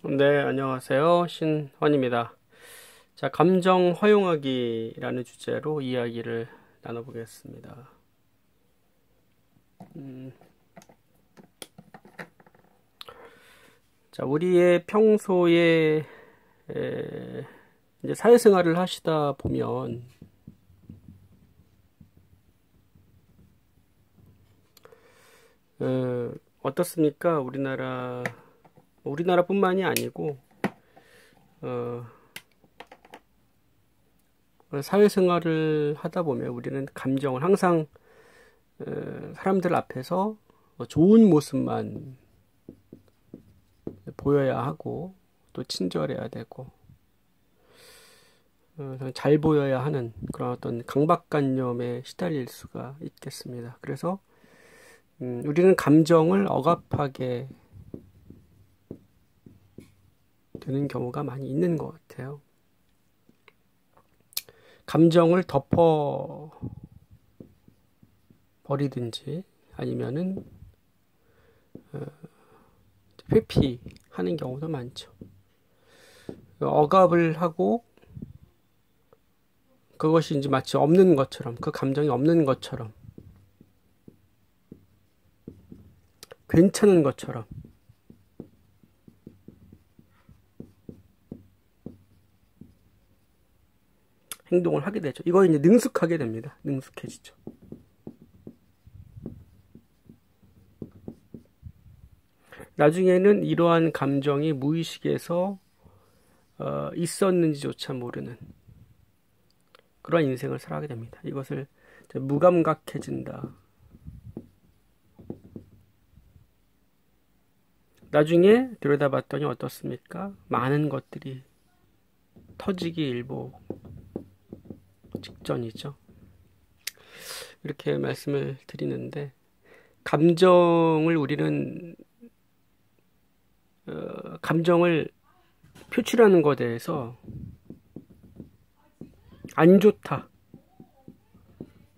네, 안녕하세요. 신환입니다. 자, 감정 허용하기라는 주제로 이야기를 나눠보겠습니다. 자, 우리의 평소에 이제 사회생활을 하시다 보면 어떻습니까? 우리나라뿐만이 아니고 사회생활을 하다 보면 우리는 감정을 항상 사람들 앞에서 좋은 모습만 보여야 하고 또 친절해야 되고 잘 보여야 하는 그런 어떤 강박관념에 시달릴 수가 있겠습니다. 그래서 우리는 감정을 억압하게 되는 경우가 많이 있는 것 같아요. 감정을 덮어 버리든지 아니면은 회피하는 경우도 많죠. 억압을 하고 그것이 이제 마치 없는 것처럼, 그 감정이 없는 것처럼, 괜찮은 것처럼 행동을 하게 되죠. 이거 이제 능숙하게 됩니다. 능숙해지죠. 나중에는 이러한 감정이 무의식에서 있었는지조차 모르는 그런 인생을 살아가게 됩니다. 이것을 무감각해진다. 나중에 들여다봤더니 어떻습니까? 많은 것들이 터지기 일보 직전이죠. 이렇게 말씀을 드리는데 감정을 표출하는 것에 대해서 안 좋다,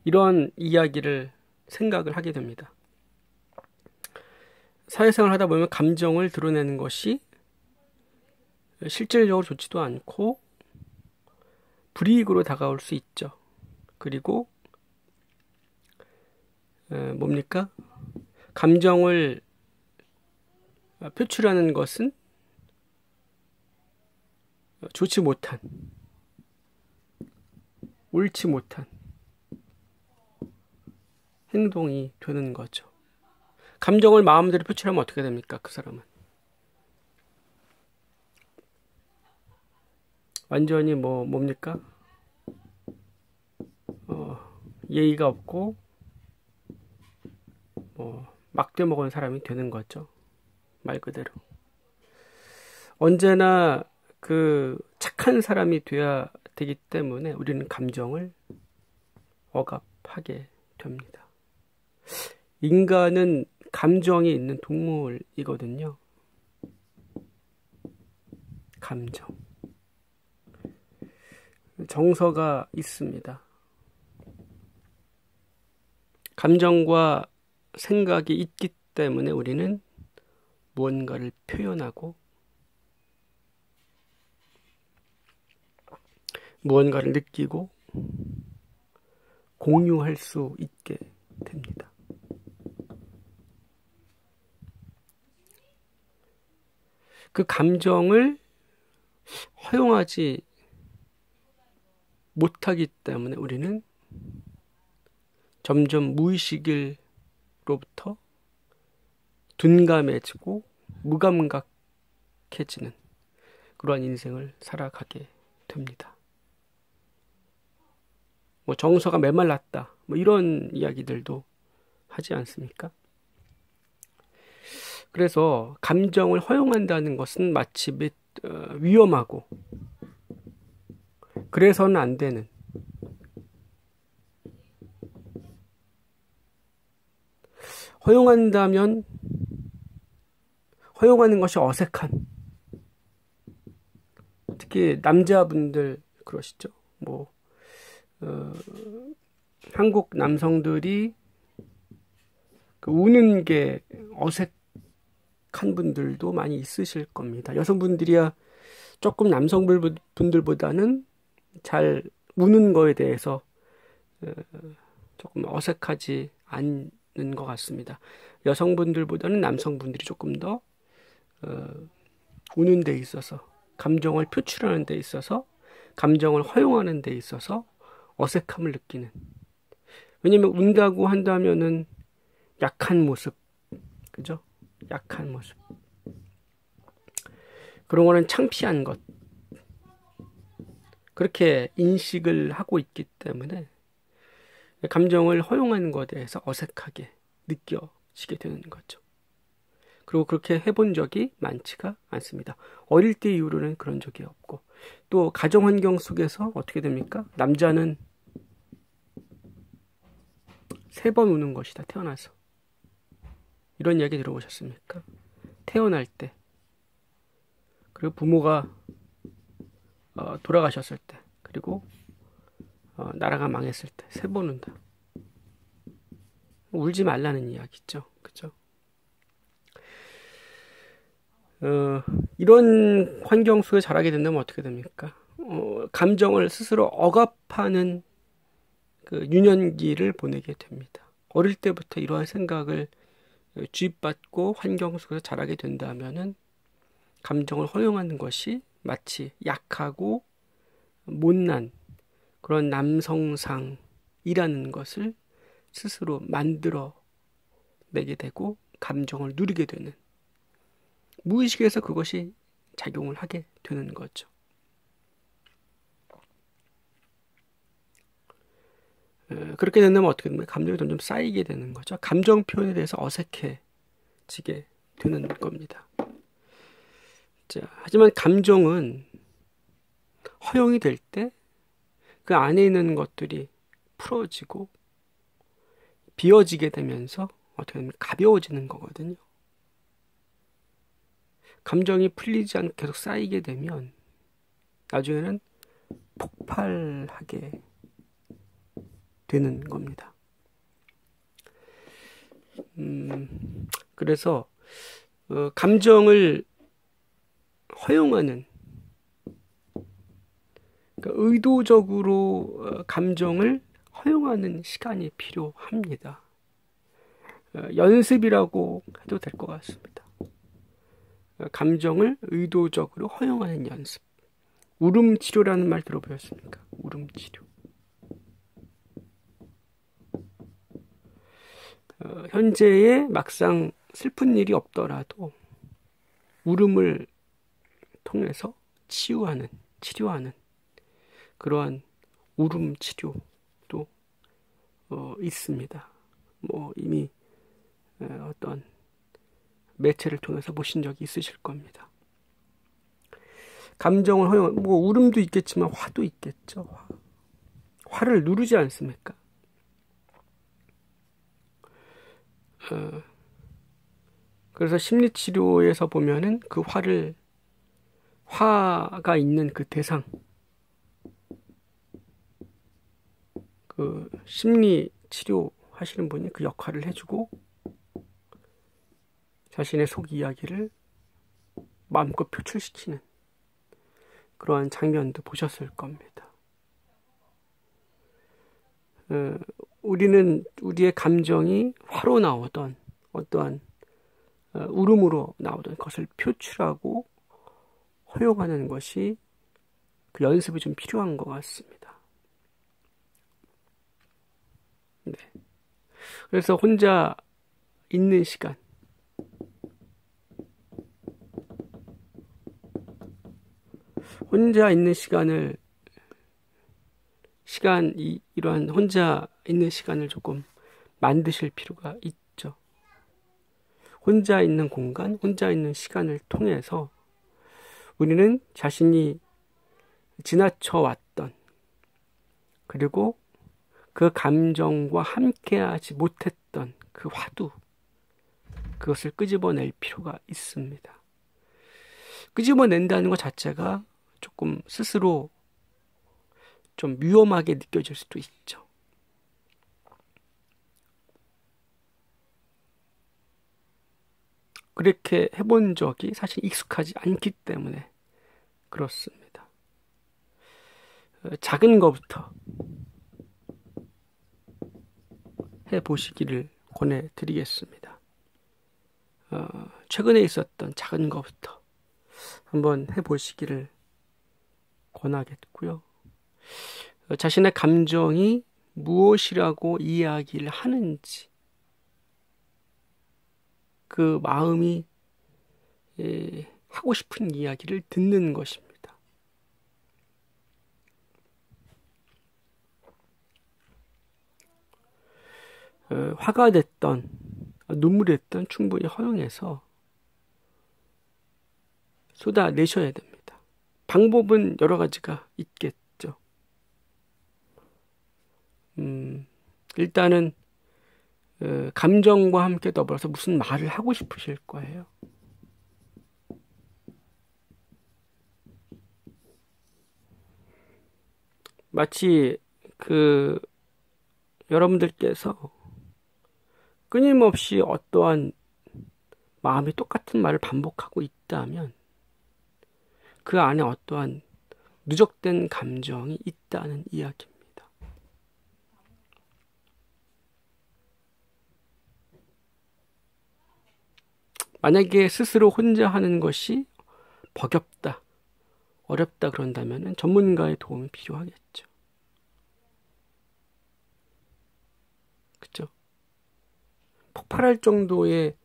이런 이야기를 생각을 하게 됩니다. 사회생활을 하다 보면 감정을 드러내는 것이 실질적으로 좋지도 않고 불이익으로 다가올 수 있죠. 그리고 뭡니까? 감정을 표출하는 것은 좋지 못한, 옳지 못한 행동이 되는 거죠. 감정을 마음대로 표출하면 어떻게 됩니까? 그 사람은 완전히 뭡니까? 예의가 없고 막대 먹은 사람이 되는 거죠. 말 그대로. 언제나 착한 사람이 돼야 되기 때문에 우리는 감정을 억압하게 됩니다. 인간은 감정이 있는 동물이거든요. 감정. 정서가 있습니다. 감정과 생각이 있기 때문에 우리는 무언가를 표현하고 무언가를 느끼고 공유할 수 있게 됩니다. 그 감정을 허용하지 못하기 때문에 우리는 점점 무의식으로부터 둔감해지고 무감각해지는 그러한 인생을 살아가게 됩니다. 정서가 메말랐다, 이런 이야기들도 하지 않습니까? 그래서 감정을 허용한다는 것은 마치 위험하고 그래서는 안 되는, 허용한다면 허용하는 것이 어색한, 특히 남자분들 그러시죠. 한국 남성들이 우는 게 어색한 어색한 분들도 많이 있으실 겁니다. 여성분들이야 조금 남성분들보다는 잘 우는 거에 대해서 조금 어색하지 않는 것 같습니다. 여성분들보다는 남성분들이 조금 더 우는 데 있어서, 감정을 표출하는 데 있어서, 감정을 허용하는 데 있어서 어색함을 느끼는. 왜냐면 운다고 한다면은 약한 모습, 그죠? 약한 모습. 그런 거는 창피한 것. 그렇게 인식을 하고 있기 때문에 감정을 허용하는 것에 대해서 어색하게 느껴지게 되는 거죠. 그리고 그렇게 해본 적이 많지가 않습니다. 어릴 때 이후로는 그런 적이 없고, 또 가정 환경 속에서 어떻게 됩니까? 남자는 3번 우는 것이다, 태어나서. 이런 이야기 들어보셨습니까? 태어날 때, 그리고 부모가 돌아가셨을 때, 그리고 나라가 망했을 때 3번 운다. 울지 말라는 이야기죠. 그죠? 이런 환경 속에 자라게 된다면 어떻게 됩니까? 감정을 스스로 억압하는 그 유년기를 보내게 됩니다. 어릴 때부터 이러한 생각을 주입받고 환경 속에서 자라게 된다면은 감정을 허용하는 것이 마치 약하고 못난 그런 남성상이라는 것을 스스로 만들어 내게 되고 감정을 누리게 되는, 무의식에서 그것이 작용을 하게 되는 거죠. 그렇게 된다면 어떻게 됩니까? 감정이 점점 쌓이게 되는 거죠. 감정 표현에 대해서 어색해지게 되는 겁니다. 자, 하지만 감정은 허용이 될 때 그 안에 있는 것들이 풀어지고 비워지게 되면서 어떻게 보면 가벼워지는 거거든요. 감정이 풀리지 않고 계속 쌓이게 되면 나중에는 폭발하게 되는 겁니다. 그래서 감정을 허용하는, 그러니까 의도적으로 감정을 허용하는 시간이 필요합니다. 연습이라고 해도 될 것 같습니다. 감정을 의도적으로 허용하는 연습. 울음치료라는 말 들어보셨습니까? 울음치료. 현재에 막상 슬픈 일이 없더라도 울음을 통해서 치료하는 그러한 울음 치료도 있습니다. 이미 어떤 매체를 통해서 보신 적이 있으실 겁니다. 감정을 허용, 울음도 있겠지만 화도 있겠죠. 화를 누르지 않습니까? 그래서 심리치료에서 보면은 그 화가 있는 그 대상, 그 심리치료 하시는 분이 그 역할을 해주고 자신의 속 이야기를 마음껏 표출시키는 그러한 장면도 보셨을 겁니다. 우리는 우리의 감정이 화로 나오던 어떠한 울음으로 나오던 것을 표출하고 허용하는 것이 그 연습이 좀 필요한 것 같습니다. 네. 그래서 혼자 있는 이러한 혼자 있는 시간을 조금 만드실 필요가 있죠. 혼자 있는 공간, 혼자 있는 시간을 통해서 우리는 자신이 지나쳐왔던, 그리고 그 감정과 함께하지 못했던 그 화두, 그것을 끄집어낼 필요가 있습니다. 끄집어낸다는 것 자체가 조금 스스로 좀 위험하게 느껴질 수도 있죠. 그렇게 해본 적이 사실 익숙하지 않기 때문에 그렇습니다. 작은 것부터 해보시기를 권해드리겠습니다. 최근에 있었던 작은 것부터 한번 해보시기를 권하겠고요. 자신의 감정이 무엇이라고 이야기를 하는지, 그 마음이 하고 싶은 이야기를 듣는 것입니다. 화가 됐던, 눈물이 됐던 충분히 허용해서 쏟아내셔야 됩니다. 방법은 여러 가지가 있겠죠. 일단은 감정과 함께 더불어서 무슨 말을 하고 싶으실 거예요. 마치 여러분들께서 끊임없이 어떠한 마음이 똑같은 말을 반복하고 있다면 그 안에 어떠한 누적된 감정이 있다는 이야기입니다. 만약에 스스로 혼자 하는 것이 버겁다, 어렵다 그런다면 전문가의 도움이 필요하겠죠. 그렇죠? 폭발할 정도의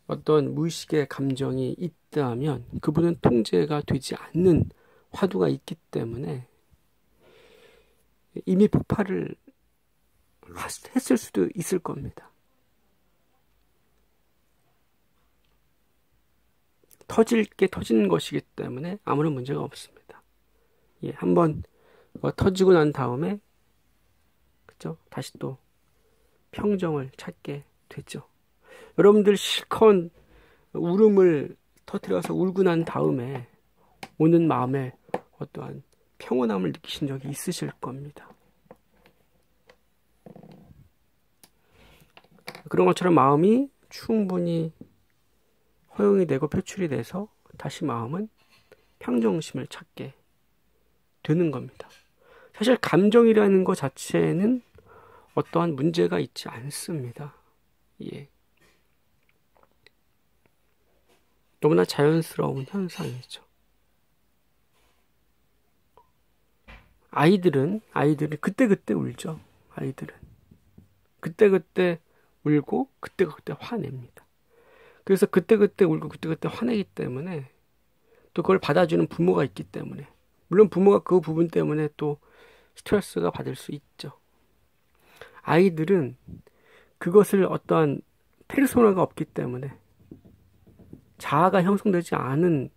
어떤 무의식의 감정이 있다면 그분은 통제가 되지 않는 화두가 있기 때문에 이미 폭발을 했을 수도 있을 겁니다. 터질 게 터진 것이기 때문에 아무런 문제가 없습니다. 예, 한번 터지고 난 다음에 그죠? 다시 또 평정을 찾게 되죠. 여러분들 실컷 울음을 터뜨려서 울고 난 다음에 오는 마음에 어떠한 평온함을 느끼신 적이 있으실 겁니다. 그런 것처럼 마음이 충분히 허용이 되고 표출이 돼서 다시 마음은 평정심을 찾게 되는 겁니다. 사실 감정이라는 것 자체는 어떠한 문제가 있지 않습니다. 예. 너무나 자연스러운 현상이죠. 아이들은 그때그때 울죠. 아이들은 그때그때 울고 그때그때 화냅니다. 그래서 그때그때 울고 그때그때 화내기 때문에 또 그걸 받아주는 부모가 있기 때문에, 물론 부모가 그 부분 때문에 또 스트레스가 받을 수 있죠. 아이들은 그것을 어떠한 페르소나가 없기 때문에, 자아가 형성되지 않은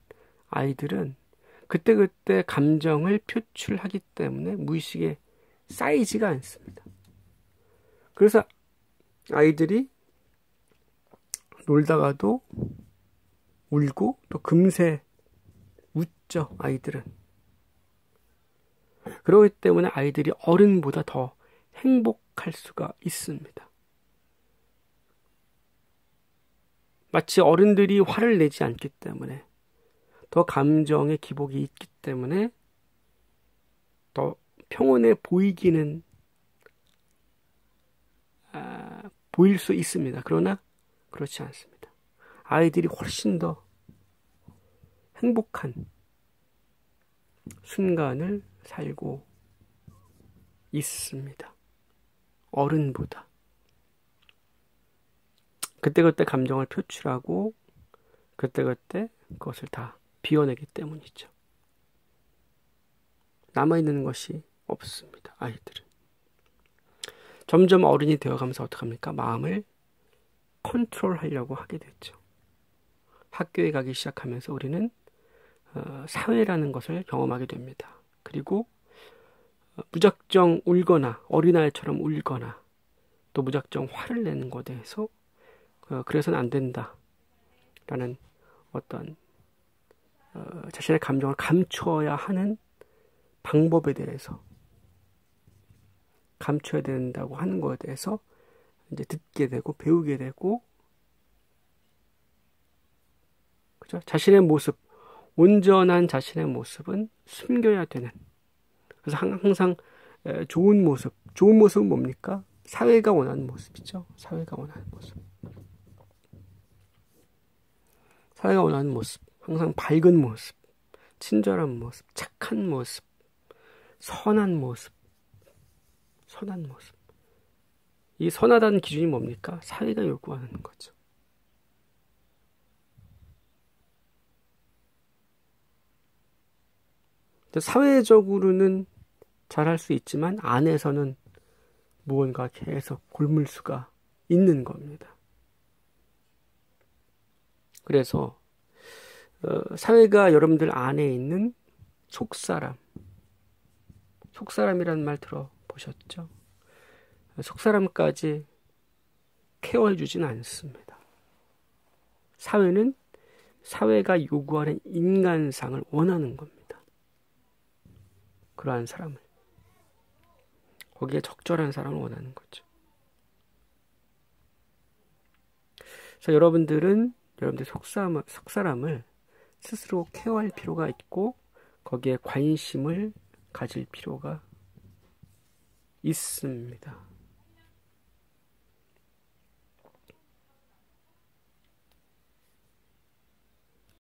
아이들은 그때그때 감정을 표출하기 때문에 무의식에 쌓이지가 않습니다. 그래서 아이들이 놀다가도 울고 또 금세 웃죠. 아이들은. 그렇기 때문에 아이들이 어른보다 더 행복할 수가 있습니다. 마치 어른들이 화를 내지 않기 때문에, 더 감정의 기복이 있기 때문에 더 평온해 보이기는 보일 수 있습니다. 그러나 그렇지 않습니다. 아이들이 훨씬 더 행복한 순간을 살고 있습니다. 어른보다. 그때그때 감정을 표출하고 그때그때 그것을 다 비워내기 때문이죠. 남아있는 것이 없습니다. 아이들은. 점점 어른이 되어가면서 어떡합니까? 마음을 컨트롤하려고 하게 됐죠. 학교에 가기 시작하면서 우리는 사회라는 것을 경험하게 됩니다. 그리고 무작정 울거나 어린아이처럼 울거나 또 무작정 화를 내는 것에 대해서 그래서는 안 된다 라는 어떤 자신의 감정을 감춰야 하는 방법에 대해서, 감춰야 된다고 하는 것에 대해서 이제 듣게 되고 배우게 되고 그죠? 자신의 모습, 온전한 자신의 모습은 숨겨야 되는. 그래서 항상 좋은 모습은 뭡니까? 사회가 원하는 모습이죠. 사회가 원하는 모습. 사회가 원하는 모습. 항상 밝은 모습, 친절한 모습, 착한 모습, 선한 모습. 이 선하다는 기준이 뭡니까? 사회가 요구하는 거죠. 사회적으로는 잘할 수 있지만 안에서는 무언가 계속 곪을 수가 있는 겁니다. 그래서 사회가 여러분들 안에 있는 속사람이라는 말 들어보셨죠? 속사람까지 케어해주진 않습니다. 사회는 사회가 요구하는 인간상을 원하는 겁니다. 그러한 사람을. 거기에 적절한 사람을 원하는 거죠. 그래서 여러분들 속사람을 스스로 케어할 필요가 있고 거기에 관심을 가질 필요가 있습니다.